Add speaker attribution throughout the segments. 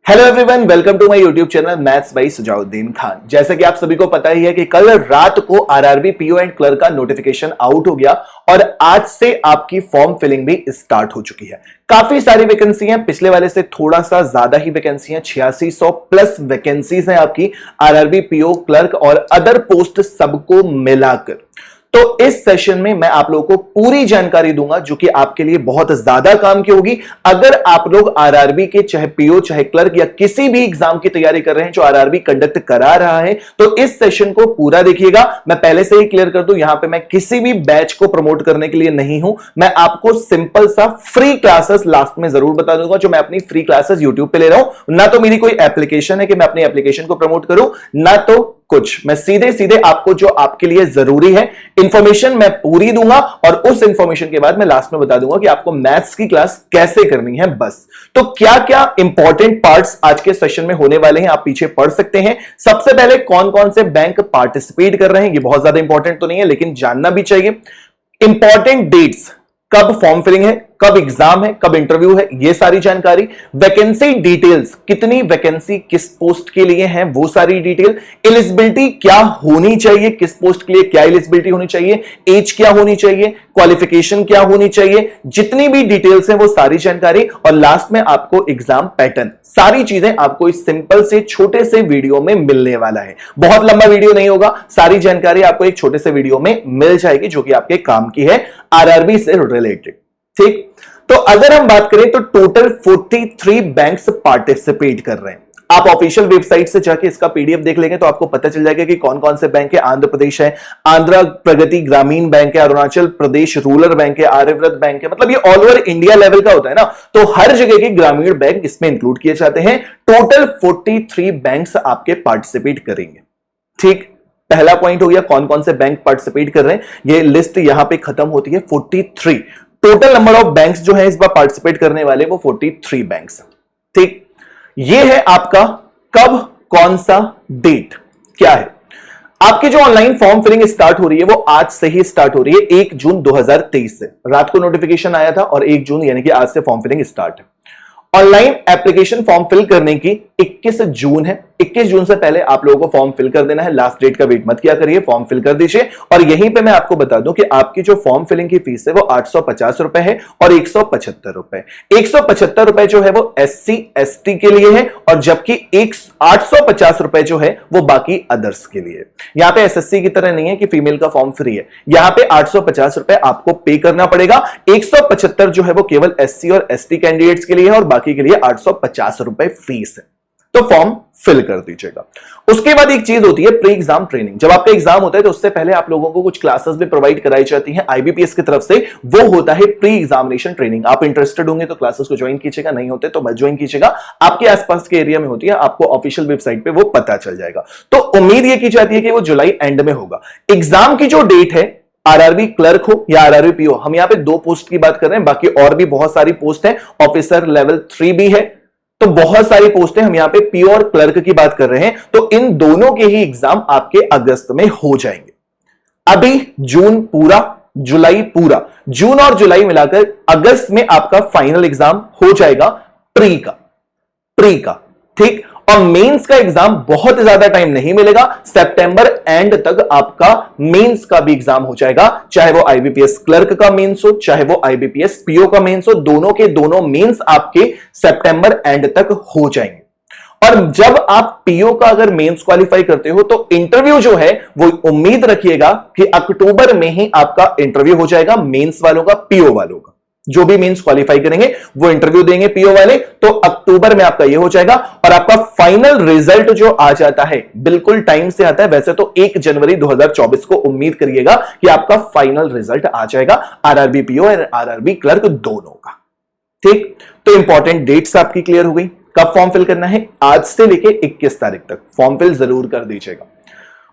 Speaker 1: Hello everyone, welcome to my YouTube channel maths by Sujauddin Khan. जैसा कि आप सभी को पता ही है कि कल रात को आरआरबी पीओ एंड क्लर्क का नोटिफिकेशन आउट हो गया और आज से आपकी फॉर्म फिलिंग भी स्टार्ट हो चुकी है। काफी सारी वैकेंसी हैं, पिछले वाले से थोड़ा सा ज्यादा ही वैकेंसी हैं, 8600 प्लस वैकेंसीज हैं आपकी आरआरबी पीओ क्लर्क और अदर पोस्ट सबको मिलाकर। तो इस सेशन में मैं आप लोगों को पूरी जानकारी दूंगा जो कि आपके लिए बहुत ज्यादा काम की होगी। अगर आप लोग आरआरबी के चाहे पीओ चाहे क्लर्क या किसी भी एग्जाम की तैयारी कर रहे हैं जो आरआरबी कंडक्ट करा रहा है, तो इस सेशन को पूरा देखिएगा। मैं पहले से ही क्लियर कर दूं, यहां पे मैं किसी भी बैच को प्रमोट करने के लिए नहीं हूं। मैं आपको सिंपल सा फ्री क्लासेस लास्ट में जरूर बता दूंगा जो मैं अपनी फ्री क्लासेस यूट्यूब पे ले रहा हूं। ना तो मेरी कोई एप्लीकेशन है कि मैं अपनी एप्लीकेशन को प्रमोट करूं, ना तो कुछ। मैं सीधे सीधे आपको जो आपके लिए जरूरी है इंफॉर्मेशन मैं पूरी दूंगा और उस इंफॉर्मेशन के बाद मैं लास्ट में बता दूंगा कि आपको मैथ्स की क्लास कैसे करनी है बस। तो क्या क्या इंपॉर्टेंट पार्ट्स आज के सेशन में होने वाले हैं आप पीछे पढ़ सकते हैं। सबसे पहले कौन कौन से बैंक पार्टिसिपेट कर रहे हैं, ये बहुत ज्यादा इंपॉर्टेंट तो नहीं है लेकिन जानना भी चाहिए। इंपॉर्टेंट डेट्स, कब फॉर्म फिलिंग है, कब एग्जाम है, कब इंटरव्यू है, ये सारी जानकारी। वैकेंसी डिटेल्स, कितनी वैकेंसी किस पोस्ट के लिए है वो सारी डिटेल। एलिजिबिलिटी क्या होनी चाहिए, किस पोस्ट के लिए क्या एलिजिबिलिटी होनी चाहिए, एज क्या होनी चाहिए, क्वालिफिकेशन क्या होनी चाहिए, जितनी भी डिटेल्स है वो सारी जानकारी। और लास्ट में आपको एग्जाम पैटर्न, सारी चीजें आपको इस सिंपल से छोटे से वीडियो में मिलने वाला है। बहुत लंबा वीडियो नहीं होगा, सारी जानकारी आपको एक छोटे से वीडियो में मिल जाएगी जो कि आपके काम की है आरआरबी से रिलेटेड। ठीक, तो अगर हम बात करें तो टोटल 43 बैंक्स पार्टिसिपेट कर रहे हैं। आप ऑफिशियल वेबसाइट से जाके इसका पीडीएफ देख लेंगे तो आपको पता चल जाएगा कि कौन कौन से बैंक है। आंध्र प्रदेश है, आंध्र प्रगति ग्रामीण बैंक है, अरुणाचल प्रदेश रूरल बैंक है, आर्यव्रत बैंक है। मतलब ये ऑल ओवर इंडिया लेवल का होता है ना, तो हर जगह के ग्रामीण बैंक इसमें इंक्लूड किए जाते हैं। टोटल 43 बैंक्स आपके पार्टिसिपेट करेंगे। ठीक, पहला पॉइंट हो गया कौन कौन से बैंक पार्टिसिपेट कर रहे हैं। ये लिस्ट यहां पे खत्म होती है 43। टोटल नंबर ऑफ बैंक्स जो है इस बार पार्टिसिपेट करने वाले वो 43 बैंक्स। ठीक, ये है आपका कब कौन सा डेट क्या है। आपकी जो ऑनलाइन फॉर्म फिलिंग स्टार्ट हो रही है वो आज से ही स्टार्ट हो रही है, 1 जून 2023 से। रात को नोटिफिकेशन आया था और 1 जून यानी कि आज से फॉर्म फिलिंग स्टार्ट है। ऑनलाइन एप्लीकेशन फॉर्म फिल करने की 21 जून है। 21 जून से पहले आप लोगों को फॉर्म फिल कर देना है। लास्ट डेट का वेट मत किया करिए, फॉर्म फिल कर दीजिए। और यहीं पे मैं आपको बता दूं कि आपकी जो फॉर्म फिलिंग की फीस है वो 850 रुपए है और 175 रुपए। 175 रुपए जो है वो SC ST के लिए है और जबकि 850 रुपए जो है वो बाकी अदर्स के लिए। यहां पे SSC की तरह नहीं है कि फीमेल का फॉर्म फ्री है, यहां पे 850 रुपए आपको पे करना पड़ेगा। 175 जो है वो केवल SC और ST कैंडिडेट्स के लिए है और बाकी के लिए 850 रुपए फीस है। तो फॉर्म फिल कर दीजिएगा। उसके बाद एक चीज होती है प्री एग्जाम ट्रेनिंग। जब आपका एग्जाम होता है तो उससे पहले आप लोगों को कुछ क्लासेस भी प्रोवाइड कराई जाती हैं IBPS की तरफ से, वो होता है प्री एग्जामिनेशन ट्रेनिंग। आप इंटरेस्टेड होंगे तो क्लासेस को ज्वाइन कीजिएगा, नहीं होते तो मत ज्वाइन कीजिएगा। आपके आसपास के एरिया में होती है, आपको ऑफिशियल वेबसाइट पे वो पता चल जाएगा। तो उम्मीद ये की जाती है कि वो जुलाई एंड में होगा। एग्जाम की जो डेट है, आरआरबी क्लर्क हो या आरआरबी पीओ, हम यहां पे 2 पोस्ट की बात कर रहे हैं, बाकी और भी बहुत सारी पोस्ट है। ऑफिसर लेवल 3 भी है, तो बहुत सारी पोस्टें हम यहां पे पीओ और क्लर्क की बात कर रहे हैं। तो इन दोनों के ही एग्जाम आपके अगस्त में हो जाएंगे। अभी जून पूरा, जुलाई पूरा, जून और जुलाई मिलाकर अगस्त में आपका फाइनल एग्जाम हो जाएगा प्री का। ठीक, और मेंस का एग्जाम बहुत ज्यादा टाइम नहीं मिलेगा, सितंबर एंड तक आपका मेंस का भी एग्जाम हो जाएगा। चाहे वो IBPS क्लर्क का मेंस हो, चाहे वो IBPS पीओ का मेंस हो, दोनों के दोनों मेंस आपके सितंबर एंड तक हो जाएंगे। और जब आप पीओ का अगर मेंस क्वालिफाई करते हो तो इंटरव्यू जो है वो उम्मीद रखिएगा कि अक्टूबर में ही आपका इंटरव्यू हो जाएगा मेंस वालों का, पीओ वालों का। जो भी मेंस क्वालिफाई करेंगे वो इंटरव्यू देंगे पीओ वाले, तो अक्टूबर में आपका ये हो जाएगा। और आपका फाइनल रिजल्ट जो आ जाता है बिल्कुल टाइम से आता है। वैसे तो 1 जनवरी 2024 को उम्मीद करिएगा कि आपका फाइनल रिजल्ट आ जाएगा आरआरबी पीओ और आरआरबी क्लर्क दोनों का। ठीक, तो इंपॉर्टेंट डेट्स आपकी क्लियर हो गई। कब फॉर्म फिल करना है, आज से लेके 21 तारीख तक फॉर्म फिल जरूर कर दीजिएगा।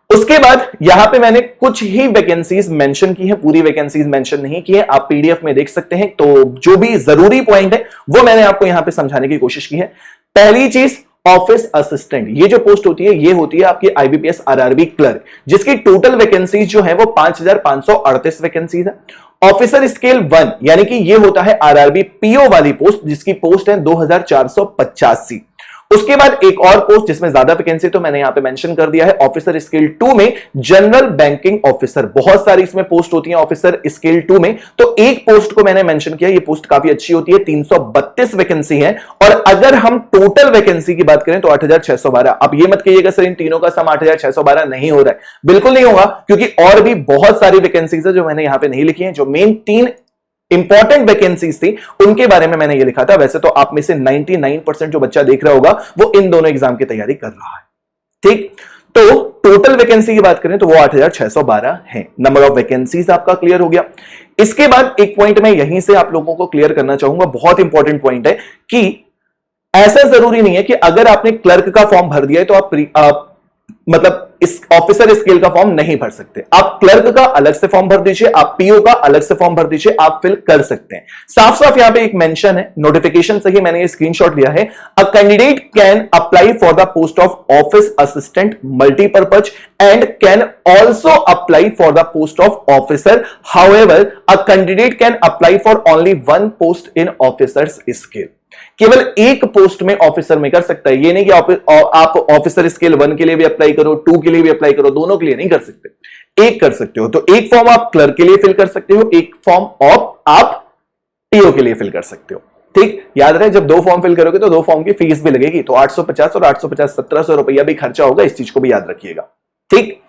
Speaker 1: उसके बाद यहां पे मैंने कुछ ही वैकेंसीज मेंशन की है, पूरी वैकेंसीज मेंशन नहीं की है, आप पीडीएफ में देख सकते हैं। तो जो भी जरूरी पॉइंट है वो मैंने आपको यहां पे समझाने की कोशिश की है। पहली चीज, ऑफिस असिस्टेंट, ये जो पोस्ट होती है ये होती है आपकी IBPS आरआरबी क्लर्क, जिसकी टोटल वैकेंसीज जो है वो 5538 वैकेंसीज है। ऑफिसर स्केल 1 यानी कि ये होता है आरआरबी पीओ वाली पोस्ट, जिसकी पोस्ट है 2485। उसके बाद एक और पोस्ट जिसमें ज्यादा वैकेंसी तो मैंने यहां पे मेंशन कर दिया है, ऑफिसर स्केल 2 में जनरल बैंकिंग ऑफिसर। बहुत सारी इसमें पोस्ट होती है ऑफिसर स्केल 2 में, तो एक पोस्ट को मैंने मेंशन किया, ये पोस्ट काफी अच्छी होती है, 332 वैकेंसी है। और अगर हम टोटल वैकेंसी की बात करें तो 8612। अब ये मत कहिएगा सर इन तीनों का सम 8612 नहीं हो रहा है, बिल्कुल नहीं होगा, क्योंकि और भी बहुत सारी वैकेंसीज है जो मैंने यहां पे नहीं लिखी है। जो मेन 3 इंपॉर्टेंट वैकेंसीज थी उनके बारे में मैंने ये लिखा था। वैसे तो आप में से 99% जो बच्चा देख रहा होगा वो इन दोनों एग्जाम की तैयारी कर रहा है, ठीक। तो टोटल वैकेंसी की बात करें तो वो 8612 है। नंबर ऑफ वैकेंसीज आपका क्लियर हो गया। इसके बाद एक पॉइंट मैं यहीं से आप लोगों को क्लियर करना चाहूंगा, बहुत इंपॉर्टेंट पॉइंट है कि ऐसा जरूरी नहीं है कि अगर आपने क्लर्क का फॉर्म भर दिया है तो आप मतलब इस ऑफिसर स्केल का फॉर्म नहीं भर सकते। आप क्लर्क का अलग से फॉर्म भर दीजिए, आप पीओ का अलग से फॉर्म भर दीजिए, आप फिल कर सकते हैं। साफ साफ यहां पे एक मेंशन है, नोटिफिकेशन से ही मैंने ये स्क्रीनशॉट लिया है। A candidate can apply for the post of office assistant multipurpose and can also apply for the post of officer. However a candidate can apply for only one post in officers scale. केवल एक post में officer में कर सकता है, ये नहीं कि आप ऑफिसर स्केल 1 के लिए भी अप्लाई करो, 2 के लिए भी अप्लाई करो, दोनों के लिए नहीं कर सकते, एक कर सकते हो। तो एक फॉर्म आप क्लर्क के लिए फिल कर सकते हो, एक फॉर्म आप पीओ के लिए फिल कर सकते हो, ठीक। याद रहे जब 2 फॉर्म फिल करोगे तो 2 फॉर्म की फीस भी लगेगी, तो 850 और 850 1700 रुपया भी खर्चा होगा, इस चीज को भी याद रखिएगा, ठीक।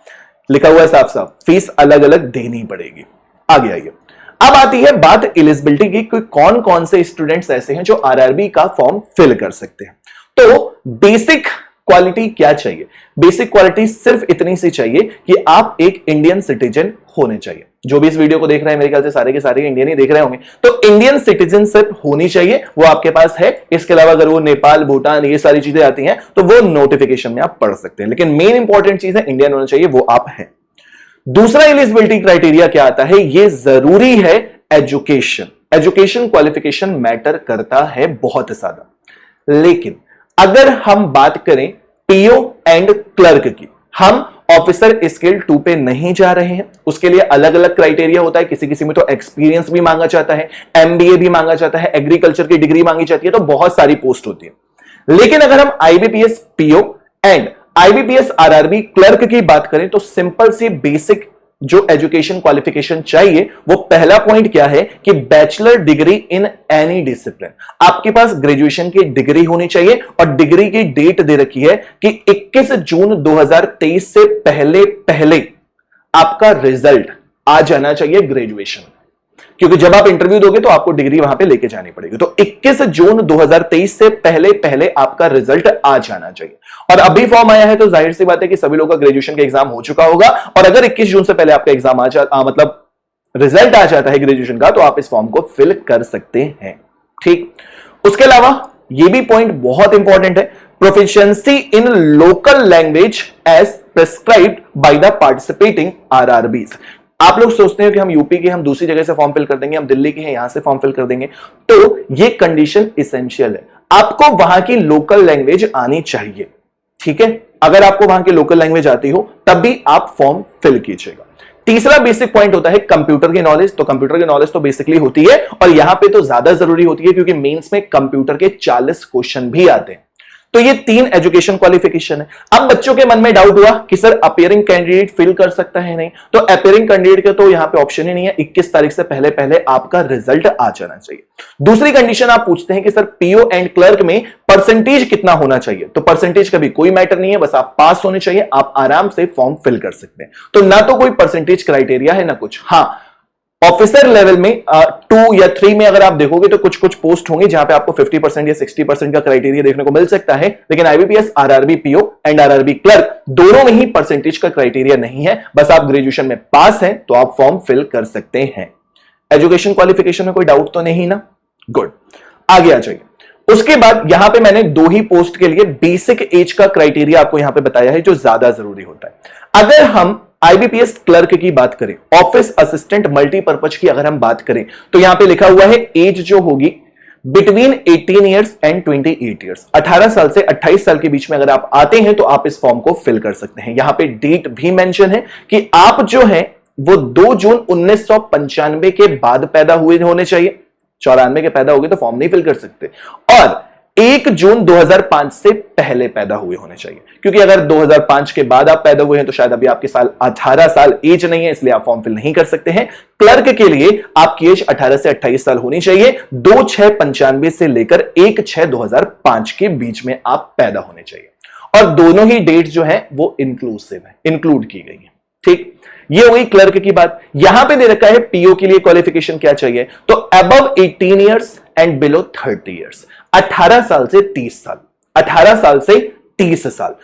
Speaker 1: लिखा हुआ है साफ साफ, फीस अलग अलग देनी पड़ेगी। आगे आइए, अब आती है बात एलिजिबिलिटी की, कोई कौन कौन से स्टूडेंट्स ऐसे हैं जो आरआरबी का फॉर्म फिल कर सकते हैं। तो बेसिक क्वालिटी क्या चाहिए? बेसिक क्वालिटी सिर्फ इतनी सी चाहिए कि आप एक इंडियन सिटीजन होने चाहिए। जो भी इस वीडियो को देख रहे हैं मेरे ख्याल से सारे के सारे इंडियन ही देख रहे होंगे, तो इंडियन सिटीजनशिप होनी चाहिए, वो आपके पास है। इसके अलावा अगर वो नेपाल, भूटान, ये सारी चीजें आती हैं तो वो नोटिफिकेशन में आप पढ़ सकते हैं, लेकिन मेन इंपॉर्टेंट चीज है इंडियन होना चाहिए, वो आप हैं। दूसरा एलिजिबिलिटी क्राइटेरिया क्या आता है? ये जरूरी है एजुकेशन। एजुकेशन क्वालिफिकेशन मैटर करता है बहुत ज्यादा। लेकिन अगर हम बात करें पीओ एंड क्लर्क की, हम ऑफिसर स्केल 2 पे नहीं जा रहे हैं, उसके लिए अलग अलग क्राइटेरिया होता है। किसी किसी में तो एक्सपीरियंस भी मांगा जाता है, एमबीए भी मांगा जाता है, एग्रीकल्चर की डिग्री मांगी जाती है, तो बहुत सारी पोस्ट होती है। लेकिन अगर हम IBPS PO and IBPS RRB clerk की बात करें तो सिंपल सी बेसिक जो एजुकेशन क्वालिफिकेशन चाहिए, वो पहला पॉइंट क्या है कि bachelor degree in any discipline. आपके पास ग्रेजुएशन की डिग्री होनी चाहिए और डिग्री की डेट दे रखी है कि 21 जून 2023 से पहले पहले आपका रिजल्ट आ जाना चाहिए ग्रेजुएशन, क्योंकि जब आप इंटरव्यू दोगे तो आपको डिग्री वहां पे लेके जानी पड़ेगी। तो 21 जून 2023 से पहले पहले आपका रिजल्ट आ जाना चाहिए। और अभी फॉर्म आया है तो जाहिर सी बात है कि सभी लोगों का ग्रेजुएशन का एग्जाम हो चुका होगा, और अगर 21 जून से पहले आपका एग्जाम मतलब रिजल्ट आ जाता है ग्रेजुएशन का, तो आप इस फॉर्म को फिल कर सकते हैं, ठीक। उसके अलावा यह भी पॉइंट बहुत इंपॉर्टेंट है, proficiency in local language as prescribed by the participating RRBs. आप लोग सोचते हैं कि हम यूपी के हम दूसरी जगह से फॉर्म फिल कर देंगे, हम दिल्ली के हैं यहां से फॉर्म फिल कर देंगे, तो ये कंडीशन इसेंशियल है, आपको वहां की लोकल लैंग्वेज आनी चाहिए, ठीक है। अगर आपको वहां की लोकल लैंग्वेज आती हो तब भी आप फॉर्म फिल कीजिएगा। तीसरा बेसिक पॉइंट होता है कंप्यूटर की नॉलेज। तो कंप्यूटर की नॉलेज तो बेसिकली होती है, और यहां पे तो ज्यादा जरूरी होती है क्योंकि मेंस में कंप्यूटर के 40 क्वेश्चन भी आते हैं। तो ये 3 एजुकेशन क्वालिफिकेशन है। अब बच्चों के मन में डाउट हुआ कि सर अपीयरिंग कैंडिडेट फिल कर सकता है नहीं, तो अपीयरिंग कैंडिडेट का तो यहां पे ऑप्शन ही नहीं है, 21 तारीख से पहले पहले आपका रिजल्ट आ जाना चाहिए। दूसरी कंडीशन आप पूछते हैं कि सर पीओ एंड क्लर्क में परसेंटेज कितना होना चाहिए, तो परसेंटेज का भी कोई मैटर नहीं है, बस आप पास होने चाहिए, आप आराम से फॉर्म फिल कर सकते हैं। तो ना तो कोई परसेंटेज क्राइटेरिया है ना कुछ। हाँ, ऑफिसर लेवल में 2 या 3 में अगर आप देखोगे तो कुछ कुछ पोस्ट होंगी जहां पे आपको 50% या 60% का क्राइटेरिया देखने को मिल सकता है, लेकिन IBPS RRB PO and RRB clerk दोनों में ही परसेंटेज का क्राइटेरिया नहीं है, बस आप ग्रेजुएशन में पास हैं तो आप फॉर्म फिल कर सकते हैं। एजुकेशन क्वालिफिकेशन में कोई डाउट तो नहीं ना? गुड, आगे आ जाइए। उसके बाद यहां पे मैंने 2 ही पोस्ट के लिए बेसिक एज का क्राइटेरिया आपको यहां पे बताया है जो ज्यादा जरूरी होता है। अगर हम आईबीपीएस क्लर्क की बात करें, ऑफिस असिस्टेंट मल्टीपर्पज की अगर हम बात करें, तो यहां पे लिखा हुआ है एज जो होगी बिटवीन 18 ईयर्स एंड 28 ईयर्स। 18 साल से 28 साल के बीच में अगर आप आते हैं तो आप इस फॉर्म को फिल कर सकते हैं। यहां पे डेट भी मेंशन है कि आप जो है वो 2 जून 1995 के बाद पैदा हुए होने चाहिए। 94 के पैदा हो गए तो फॉर्म नहीं फिल कर सकते। और 1 जून 2005 से पहले पैदा हुए होने चाहिए, क्योंकि अगर 2005 के बाद आप पैदा हुए हैं तो शायद अभी आपके साल 18 साल एज नहीं है, इसलिए आप फॉर्म फिल नहीं कर सकते हैं। क्लर्क के लिए आपकी एज 18 से 28 साल होनी चाहिए। 2/6/95 से लेकर 1/6/2005 के बीच में आप पैदा होने चाहिए, और दोनों ही डेट जो है वो इंक्लूसिव है, इंक्लूड की गई है। ठीक, ये हुई क्लर्क की बात। यहां पे दे रखा है पीओ के लिए क्वालिफिकेशन क्या चाहिए, तो above 18 years and below 30 years, 18 साल से 30 साल, 18 साल से 30 साल।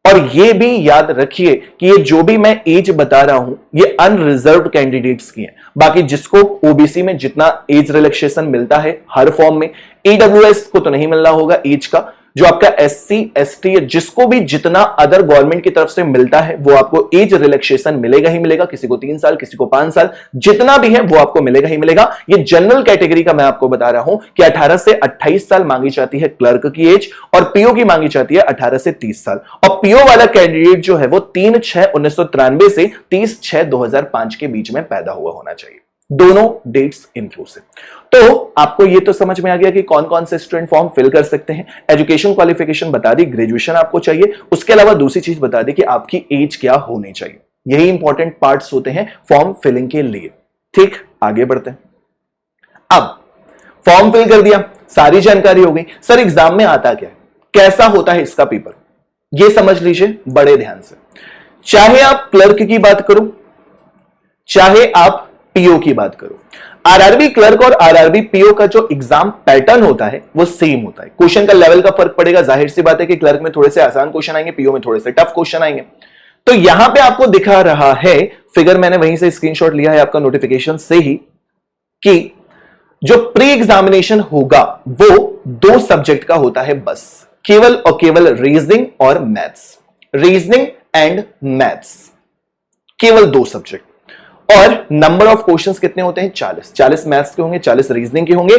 Speaker 1: और ये भी याद रखिए कि ये जो भी मैं एज बता रहा हूं ये अनरिजर्व्ड कैंडिडेट्स की है। बाकी जिसको ओबीसी में जितना एज रिलैक्सेशन मिलता है हर फॉर्म में, ईडब्ल्यूएस को तो नहीं मिल रहा होगा एज का, जो आपका एससी एसटी जिसको भी जितना अदर गवर्नमेंट की तरफ से मिलता है वो आपको एज रिलैक्सेशन मिलेगा ही मिलेगा। किसी को 3 साल, किसी को 5 साल, जितना भी है वो आपको मिलेगा ही मिलेगा। ये जनरल कैटेगरी का मैं आपको बता रहा हूं कि 18 से 28 साल मांगी जाती है क्लर्क की एज, और पीओ की मांगी जाती है 18 से 30 साल। और पीओ वाला कैंडिडेट जो है वो 3/6/1993 से 30/6/2005 के बीच में पैदा हुआ होना चाहिए। दोनों डेट्स इंक्लूसिव। तो आपको ये तो समझ में आ गया कि कौन कौन से स्टूडेंट फॉर्म फिल कर सकते हैं। एजुकेशन क्वालिफिकेशन बता दी, ग्रेजुएशन आपको चाहिए। उसके अलावा दूसरी चीज बता दी कि आपकी एज क्या होनी चाहिए। यही इंपॉर्टेंट पार्ट्स होते हैं फॉर्म फिलिंग के लिए। ठीक, आगे बढ़ते हैं। अब फॉर्म फिल कर दिया, सारी जानकारी हो गई। सर एग्जाम में आता क्या है, कैसा होता है इसका पेपर, ये समझ लीजिए बड़े ध्यान से। चाहे आप क्लर्क की बात करो, चाहे आप पीओ की बात करो, आरआरबी क्लर्क और आरआरबी पीओ का जो एग्जाम पैटर्न होता है वो सेम होता है। क्वेश्चन का लेवल का फर्क पड़ेगा, जाहिर सी बात है कि क्लर्क में थोड़े से आसान क्वेश्चन आएंगे, पीओ में थोड़े से टफ क्वेश्चन आएंगे। तो यहां पे आपको दिखा रहा है फिगर, मैंने वहीं से स्क्रीनशॉट लिया है आपका नोटिफिकेशन से ही, कि जो प्री एग्जामिनेशन होगा वो 2 सब्जेक्ट का होता है बस, केवल और केवल रीजनिंग और मैथ्स, रीजनिंग एंड मैथ्स, केवल 2 सब्जेक्ट। और नंबर ऑफ क्वेश्चंस कितने होते हैं, 40 मैथ्स के होंगे, 40 रीजनिंग के होंगे।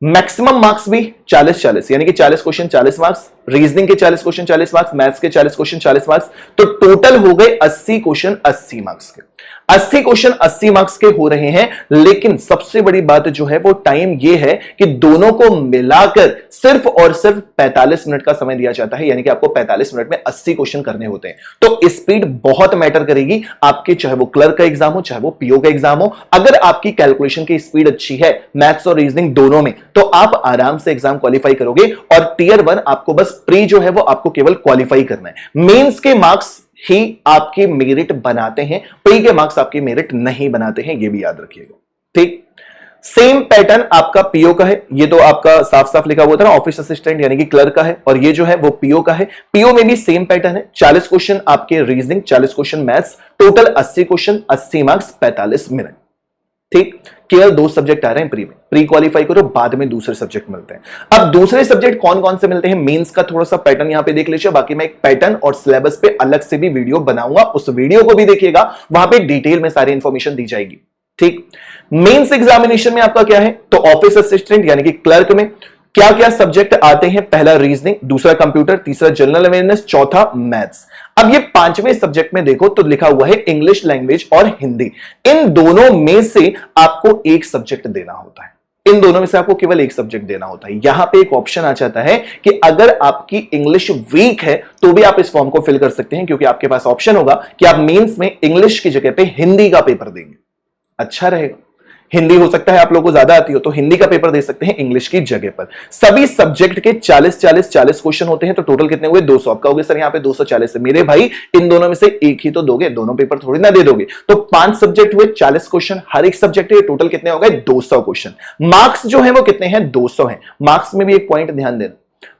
Speaker 1: मैक्सिमम मार्क्स भी 40 यानी कि 40 क्वेश्चन 40 मार्क्स, रीजनिंग के 40 क्वेश्चन 40 मार्क्स, मैथ्स के 40 क्वेश्चन 40 मार्क्स। तो टोटल हो गए 80 क्वेश्चन 80 मार्क्स के। 80 क्वेश्चन 80 मार्क्स के हो रहे हैं, लेकिन सबसे बड़ी बात जो है वो टाइम ये है कि दोनों को मिलाकर सिर्फ और सिर्फ 45 मिनट का समय दिया जाता है, यानी कि आपको 45 मिनट में 80 क्वेश्चन करने होते हैं। तो स्पीड बहुत मैटर करेगी आपके, चाहे वो क्लर्क का एग्जाम हो चाहे वो पीओ का एग्जाम हो। अगर आपकी कैलकुलेशन की स्पीड अच्छी है मैथ्स और रीजनिंग दोनों में, तो आप आराम से एग्जाम क्वालिफाई करोगे। और टियर 1 आपको बस प्री जो है वो आपको केवल क्वालिफाई करना है। मेंस के मार्क्स ही आपके मेरिट बनाते हैं, प्री के मार्क्स आपके मेरिट नहीं बनाते हैं, ये भी याद रखिएगा। ठीक, सेम पैटर्न आपका पीओ का है। ये तो आपका साफ साफ लिखा हुआ था ना, ऑफिस असिस्टेंट यानी कि क्लर्क का है, और ये जो है वो पीओ का है। पीओ में भी सेम पैटर्न है, 40 क्वेश्चन आपके reasoning, 40 question maths, total 80 question 80 marks 45 minute. ठीक, केवल 2 सब्जेक्ट आ रहे हैं प्री में, प्री क्वालिफाई करो, बाद में दूसरे सब्जेक्ट मिलते हैं। अब दूसरे सब्जेक्ट कौन कौन से मिलते हैं, मेंस का थोड़ा सा पैटर्न यहां पे देख लीजिए। बाकी मैं एक पैटर्न और सिलेबस पे अलग से भी वीडियो बनाऊंगा, उस वीडियो को भी देखिएगा, वहां पे डिटेल में सारी इंफॉर्मेशन दी जाएगी। ठीक, मेंस एग्जामिनेशन में आपका क्या है, तो ऑफिस असिस्टेंट यानी कि क्लर्क में क्या क्या सब्जेक्ट आते हैं, पहला रीजनिंग, दूसरा कंप्यूटर, तीसरा जनरल अवेयरनेस, चौथा मैथ्स। अब ये 5वें सब्जेक्ट में देखो तो लिखा हुआ है इंग्लिश लैंग्वेज और हिंदी। इन दोनों में से आपको एक सब्जेक्ट देना होता है, इन दोनों में से आपको केवल एक सब्जेक्ट देना होता है। यहां पे एक ऑप्शन आ जाता है कि अगर आपकी इंग्लिश वीक है तो भी आप इस फॉर्म को फिल कर सकते हैं, क्योंकि आपके पास ऑप्शन होगा कि आप मेंस में इंग्लिश की जगह पे हिंदी का पेपर देंगे। अच्छा रहेगा, हिंदी हो सकता है आप लोगों को ज्यादा आती हो तो हिंदी का पेपर दे सकते हैं इंग्लिश की जगह पर। सभी सब्जेक्ट के 40 क्वेश्चन होते हैं, तो टोटल कितने हुए, 200। आपका हो गया सर यहाँ पे 240 है। मेरे भाई इन दोनों में से एक ही तो दोगे, दोनों पेपर थोड़ी ना दे दोगे। तो 5 सब्जेक्ट हुए, 40 क्वेश्चन हर एक सब्जेक्ट है, टोटल कितने हो गए, 200 क्वेश्चन। मार्क्स जो है वो कितने हैं, 200 है। मार्क्स में भी एक पॉइंट ध्यान देना,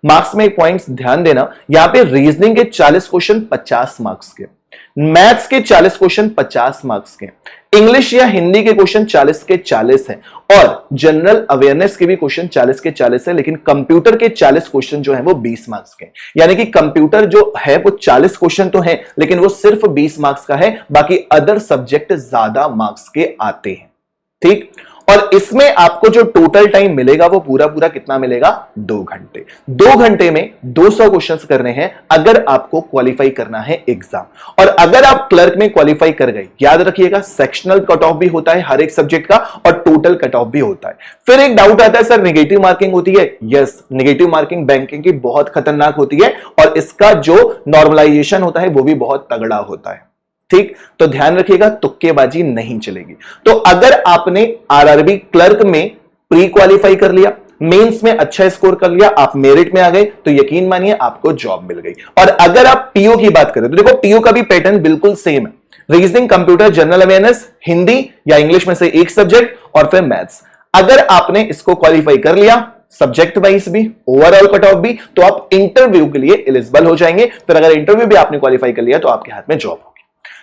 Speaker 1: मार्क्स में एक पॉइंट ध्यान देना, यहां पे रीजनिंग के 40 क्वेश्चन 50 मार्क्स के, मैथ्स के 40 क्वेश्चन 50 मार्क्स के, इंग्लिश या हिंदी के क्वेश्चन 40 के 40 हैं, और जनरल अवेयरनेस के भी क्वेश्चन 40 के 40 है। लेकिन कंप्यूटर के 40 क्वेश्चन जो है वो 20 मार्क्स के, यानी कि कंप्यूटर जो है वो 40 क्वेश्चन तो है लेकिन वो सिर्फ 20 मार्क्स का है, बाकी अदर सब्जेक्ट ज्यादा मार्क्स के आते हैं। ठीक, और इसमें आपको जो टोटल टाइम मिलेगा वो पूरा पूरा कितना मिलेगा, 2 घंटे। 2 घंटे में 200 क्वेश्चंस करने हैं अगर आपको क्वालिफाई करना है एग्जाम। और अगर आप क्लर्क में क्वालिफाई कर गए, याद रखिएगा सेक्शनल कट ऑफ भी होता है हर एक सब्जेक्ट का और टोटल कट ऑफ भी होता है। फिर एक डाउट आता है, सर नेगेटिव मार्किंग होती है? यस, नेगेटिव मार्किंग बैंकिंग की बहुत खतरनाक होती है और इसका जो नॉर्मलाइजेशन होता है वो भी बहुत तगड़ा होता है। ठीक, तो ध्यान रखिएगा, तुक्केबाजी नहीं चलेगी। तो अगर आपने आरआरबी क्लर्क में प्री क्वालिफाई कर लिया, मेंस में अच्छा स्कोर कर लिया, आप मेरिट में आ गए, तो यकीन मानिए आपको जॉब मिल गई। और अगर आप पीओ की बात करें तो देखो पीओ का भी पैटर्न बिल्कुल सेम है, reasoning, computer, general awareness, Hindi या इंग्लिश में से एक सब्जेक्ट और फिर मैथ्स। अगर आपने इसको क्वालिफाई कर लिया सब्जेक्ट वाइज भी, ओवरऑल कट ऑफ भी, तो आप इंटरव्यू के लिए एलिजिबल हो जाएंगे। फिर अगर इंटरव्यू भी आपने क्वालिफाई कर लिया तो आपके हाथ में जॉब होगी।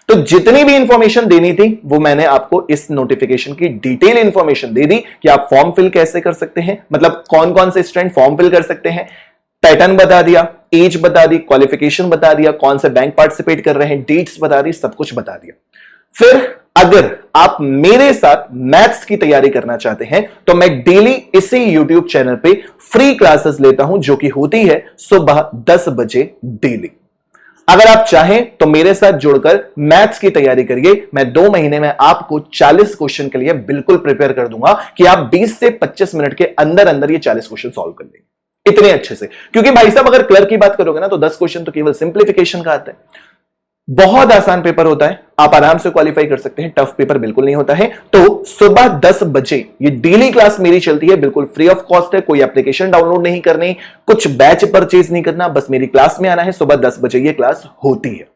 Speaker 1: तो जितनी भी इंफॉर्मेशन देनी थी वो मैंने आपको इस नोटिफिकेशन की डिटेल इंफॉर्मेशन दे दी कि आप फॉर्म फिल कैसे कर सकते हैं, मतलब कौन कौन से स्टूडेंट फॉर्म फिल कर सकते हैं, पैटर्न बता दिया, एज बता दी, क्वालिफिकेशन बता दिया, कौन से बैंक पार्टिसिपेट कर रहे हैं, डेट्स बता दी, सब कुछ बता दिया। फिर अगर आप मेरे साथ मैथ्स की तैयारी करना चाहते हैं तो मैं डेली इसी YouTube चैनल पे फ्री क्लासेस लेता हूं जो कि होती है सुबह 10 बजे डेली। अगर आप चाहें तो मेरे साथ जुड़कर मैथ्स की तैयारी करिए। मैं 2 महीने में आपको 40 क्वेश्चन के लिए बिल्कुल प्रिपेयर कर दूंगा कि आप 20 से 25 मिनट के अंदर अंदर ये 40 क्वेश्चन सॉल्व कर लेंगे इतने अच्छे से। क्योंकि भाई साहब अगर क्लर्क की बात करोगे ना तो 10 क्वेश्चन तो केवल सिंप्लीफिकेशन का आता है, बहुत आसान पेपर होता है, आप आराम से क्वालिफाई कर सकते हैं, टफ पेपर बिल्कुल नहीं होता है। तो सुबह 10 बजे ये डेली क्लास मेरी चलती है, बिल्कुल फ्री ऑफ कॉस्ट है, कोई एप्लीकेशन डाउनलोड नहीं करनी, कुछ बैच परचेज नहीं करना, बस मेरी क्लास में आना है। सुबह 10 बजे ये क्लास होती है,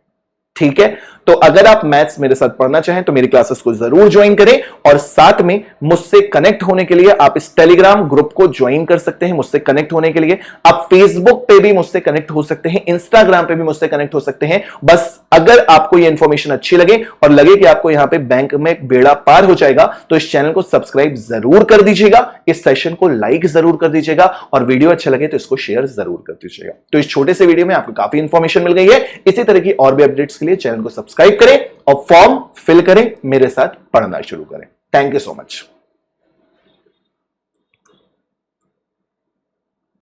Speaker 1: ठीक है। तो अगर आप मैथ्स मेरे साथ पढ़ना चाहें तो मेरी क्लासेस को जरूर ज्वाइन करें और साथ में मुझसे कनेक्ट होने के लिए आप इस टेलीग्राम ग्रुप को ज्वाइन कर सकते हैं। मुझसे कनेक्ट होने के लिए आप फेसबुक पे भी मुझसे कनेक्ट हो सकते हैं, इंस्टाग्राम पे भी मुझसे कनेक्ट हो सकते हैं। बस अगर आपको ये इंफॉर्मेशन अच्छी लगे और लगे कि आपको यहां पे बैंक में बेड़ा पार हो जाएगा तो इस चैनल को सब्सक्राइब जरूर कर दीजिएगा, इस सेशन को लाइक जरूर कर दीजिएगा और वीडियो अच्छा लगे तो इसको शेयर जरूर कर दीजिएगा। तो इस छोटे से वीडियो में आपको काफी इंफॉर्मेशन मिल गई है। इसी तरह की और भी अपडेट्स के लिए चैनल को सब्सक्राइब करें और फॉर्म फिल करें, मेरे साथ पढ़ना शुरू करें। Thank you so much.